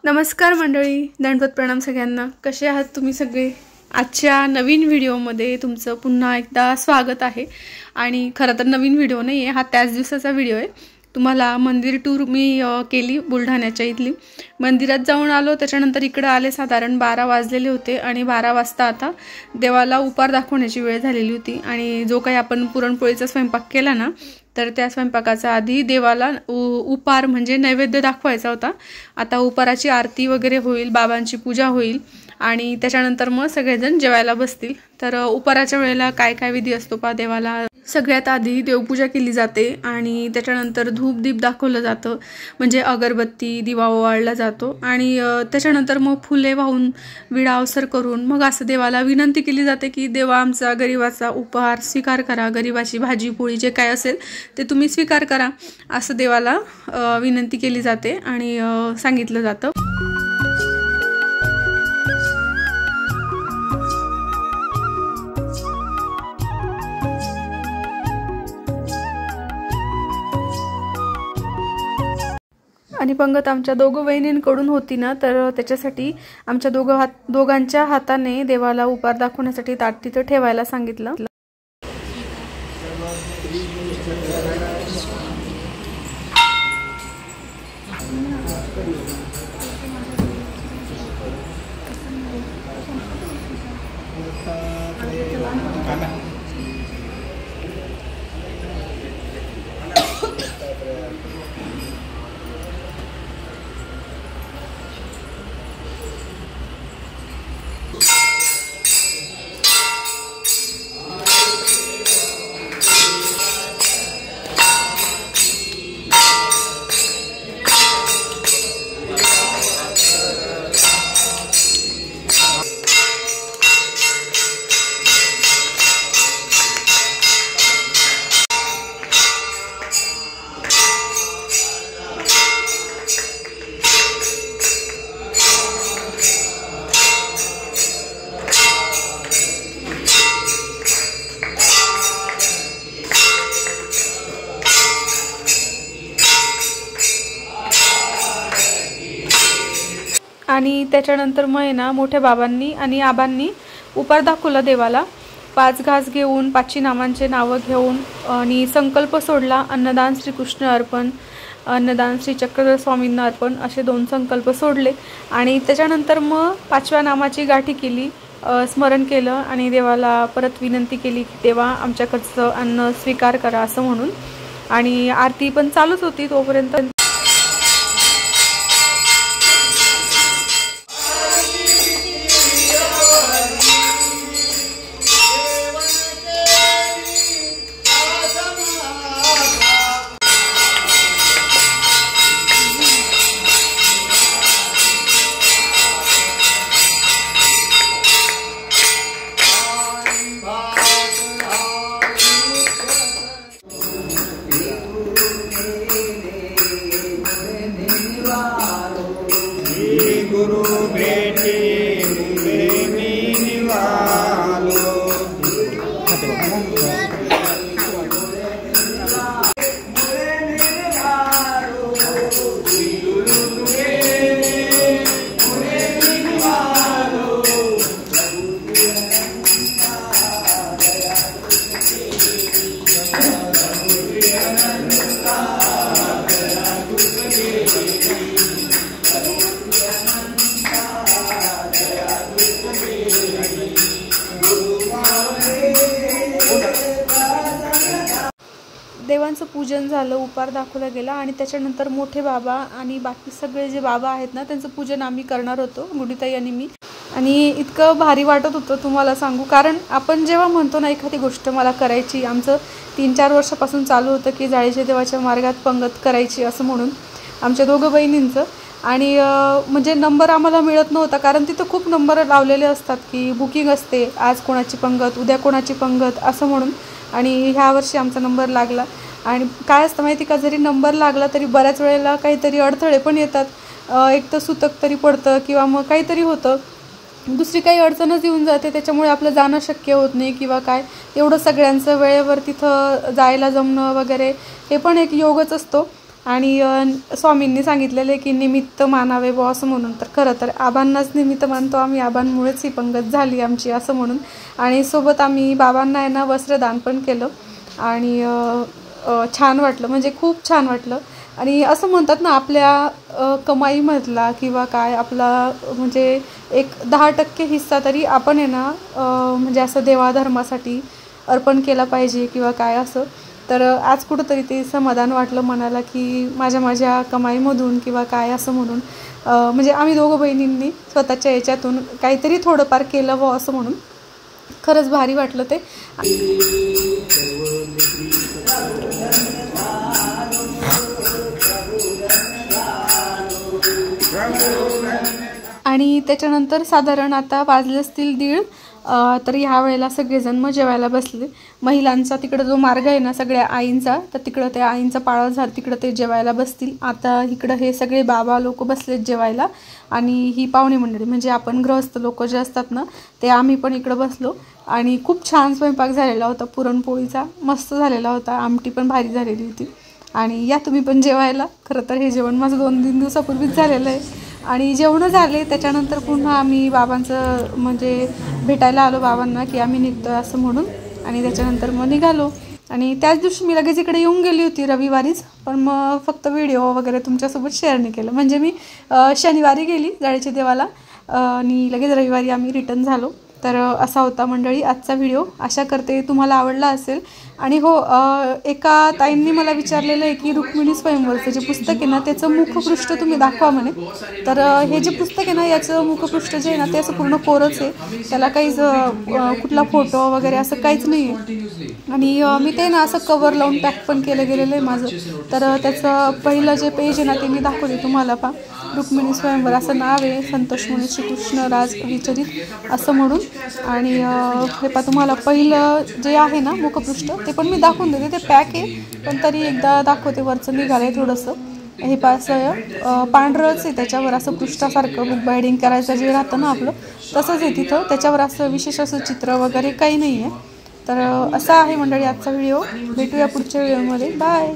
नमस्कार मंडळी, दंडवत प्रणाम सगळ्यांना। कसे आहात तुम्ही सगळे? आजच्या नवीन व्हिडिओमध्ये तुमचं पुन्हा एकदा स्वागत आहे। आणि खरं तर नवीन व्हिडिओ नाही आहे, हा त्याच दिवसाचा व्हिडिओ आहे। तुम्हाला मंदिर टूर मी केली बुलढाण्याच्या इथली। मंदिरात जाऊन आलो, त्याच्यानंतर इकडे आले। साधारण 12 वाजलेले होते आणि 12 वाजता आता देवाला उपार दाखवण्याची वेळ झालेली होती। आणि जो काही आपण पुरणपोळीचा स्वयंपाक केला ना, तर त्या स्वयंपाकाचा आधी देवाला उपार म्हणजे नैवेद्य दाखवायचा होता। आता उपाराची आरती वगैरे होईल, बाबांची पूजा होईल आणि त्याच्यानंतर मग सगळेजण जेवायला बसतील। तर उपाराच्या वेळेला काय काय विधी असतो पा देवाला? सगळ्यात आधी देवपूजा केली जाते आणि त्याच्यानंतर धूप दीप दाखवलं जातं, म्हणजे अगरबत्ती दिवा ओवाळला जातो। आणि त्याच्यानंतर मग फुले वाहून विडा अवसर करून मग असं देवाला विनंती केली जाते की देवा आमचा गरिबाचा उपहार स्वीकार करा, गरिबाची भाजी पोळी जे काय असेल ते तुम्ही स्वीकार करा, असं देवाला विनंती केली जाते आणि सांगितलं जातं। आणि पंगत आमच्या दोघं बहिणींकडून होती ना, तर त्याच्यासाठी आमच्या दोघांच्या हाताने देवाला उपार दाखवण्यासाठी ताट तिथं ठेवायला सांगितलं। आणि त्याच्यानंतर मग ना मोठ्या बाबांनी आणि आबांनी उपार दाखवला देवाला। 5 घास घेऊन 5 नामांचे नावं घेऊन आणि संकल्प सोडला, अन्नदान श्रीकृष्ण अर्पण, अन्नदान श्री चक्रधर स्वामींना अर्पण, असे 2 संकल्प सोडले। आणि त्याच्यानंतर मग 5व्या नामाची गाठी केली, स्मरण केलं आणि देवाला परत विनंती केली की देवा आमच्याकडचं अन्न स्वीकार करा असं म्हणून। आणि आरती पण चालूच होती तोपर्यंत गुरु बेटे मुझे निवालो। देवांचं पूजन झालं, उपार दाखवला गेला आणि त्याच्यानंतर मोठे बाबा आणि बाकी सगळे जे बाबा आहेत ना, त्यांचं पूजन आम्ही करणार होतो, गुडीताई आणि मी। आणि इतकं भारी वाटत होतं तुम्हाला सांगू, कारण आपण जेव्हा म्हणतो ना एखादी गोष्ट मला करायची, आमचं 3-4 वर्षापासून चालू होतं की जाळीच्या देवाच्या मार्गात पंगत करायची असं म्हणून आमच्या दोघं बहिणींचं। आणि म्हणजे नंबर आम्हाला मिळत नव्हता, कारण तिथं खूप नंबर लावलेले असतात की बुकिंग असते, आज कोणाची पंगत, उद्या कोणाची पंगत असं म्हणून। आणि ह्या वर्षी आमचा नंबर लागला। आणि काय असतं माहिती का, जरी नंबर लागला तरी बऱ्याच वेळेला काहीतरी अडथळे पण येतात, एक तर सुतक तरी पडतं किंवा मग काहीतरी होतं, दुसरी काही अडचणच येऊन जाते, त्याच्यामुळे आपलं जाणं शक्य होत नाही किंवा काय। एवढं सगळ्यांचं वेळेवर तिथं जायला जमणं वगैरे हे पण एक योगच असतो। आणि स्वामींनी सांगितलेलं की निमित्त मानावे बुवा असं म्हणून. तर खरं तर आबांनाच निमित्त मानतो आम्ही, आबांमुळेच ही पंगत झाली आमची असं म्हणून. आणि सोबत आम्ही बाबांना आहे ना वस्त्रदान पण केलं आणि छान वाटलं, म्हणजे खूप छान वाटलं. आणि असं म्हणतात ना आपल्या कमाईमधला किंवा काय आपला म्हणजे एक 10% हिस्सा तरी आपण आहे ना म्हणजे असं देवाधर्मासाठी अर्पण केला पाहिजे किंवा काय असं. तर आज कुठंतरी ते समाधान वाटलं मनाला की माझ्या कमाईमधून किंवा काय असं म्हणून म्हणजे आम्ही दोघं बहिणींनी स्वतःच्या याच्यातून काहीतरी थोडंफार केलं व असं म्हणून खरंच भारी वाटलं ते. आणि त्याच्यानंतर साधारण आता वाजले असतील 1:30. तर ह्या वेळेला सगळेजण मग जेवायला बसले. महिलांचा तिकडं जो मार्ग आहे ना सगळ्या आईंचा, तर तिकडं त्या आईंचा पाळा झाला, तिकडं ते जेवायला बसतील. आता इकडं हे सगळे बाबा लोक बसलेत जेवायला आणि ही पाहुणे मंडळी म्हणजे आपण गृहस्थ लोक जे असतात ना ते आम्ही पण इकडं बसलो. आणि खूप छान स्वयंपाक झालेला होता, पुरणपोळीचा मस्त झालेला होता, आमटी पण भारी झालेली होती. आणि या तुम्ही पण जेवायला. खरं तर हे जेवण माझं 2-3 दिवसापूर्वीच झालेलं आहे. आणि जेवणं झाले त्याच्यानंतर पुन्हा आम्ही बाबांचं म्हणजे भेटायला आलो बाबांना की आम्ही निघतो असं म्हणून. आणि त्याच्यानंतर मग निघालो. आणि त्याच दिवशी मी लगेच इकडे येऊन गेली होती रविवारीच, पण मग फक्त व्हिडिओ वगैरे तुमच्यासोबत शेअर नाही केलं. म्हणजे मी शनिवारी गेली जाळीच्या देवाला आणि लगेच रविवारी आम्ही रिटर्न झालो. तर असा होता मंडळी आजचा व्हिडिओ. आशा करते तुम्हाला आवडला असेल. आणि हो एका ताईंनी मला विचारलेलं आहे की रुक्मिणी स्वयंवरचं जे पुस्तक आहे ना त्याचं मुखपृष्ठ तुम्ही दाखवा म्हणे. तर हे जे पुस्तक आहे ना याचं मुखपृष्ठ जे आहे ना ते असं पूर्ण कोरंच आहे, त्याला काहीच कुठला फोटो वगैरे असं काहीच नाही आहे. आणि मी ते ना असं कवर लावून पॅक पण केलं गेलेलं आहे माझं. तर त्याचं पहिलं जे पेज आहे ना ते मी दाखवते तुम्हाला. पहा रुक्मिणी स्वयंवर असं नाव आहे, संतोष मुनी श्रीकृष्ण राज विचरित असं म्हणून. आणि हे पहा तुम्हाला पहिलं जे आहे ना मुखपृष्ठ ते पण मी दाखवून देते, ते पॅक आहे पण तरी एकदा दाखवते. वरचं निघालं आहे थोडंसं, हे असं पांढरंच आहे, त्याच्यावर असं पृष्ठासारखं बुक बायडिंग करायचं जे राहतं ना आपलं तसंच आहे तिथं. त्याच्यावर असं विशेष असं चित्र वगैरे काही नाही आहे. तर असा आहे मंडळी आजचा व्हिडिओ. भेटूया पुढच्या व्हिडिओमध्ये. बाय.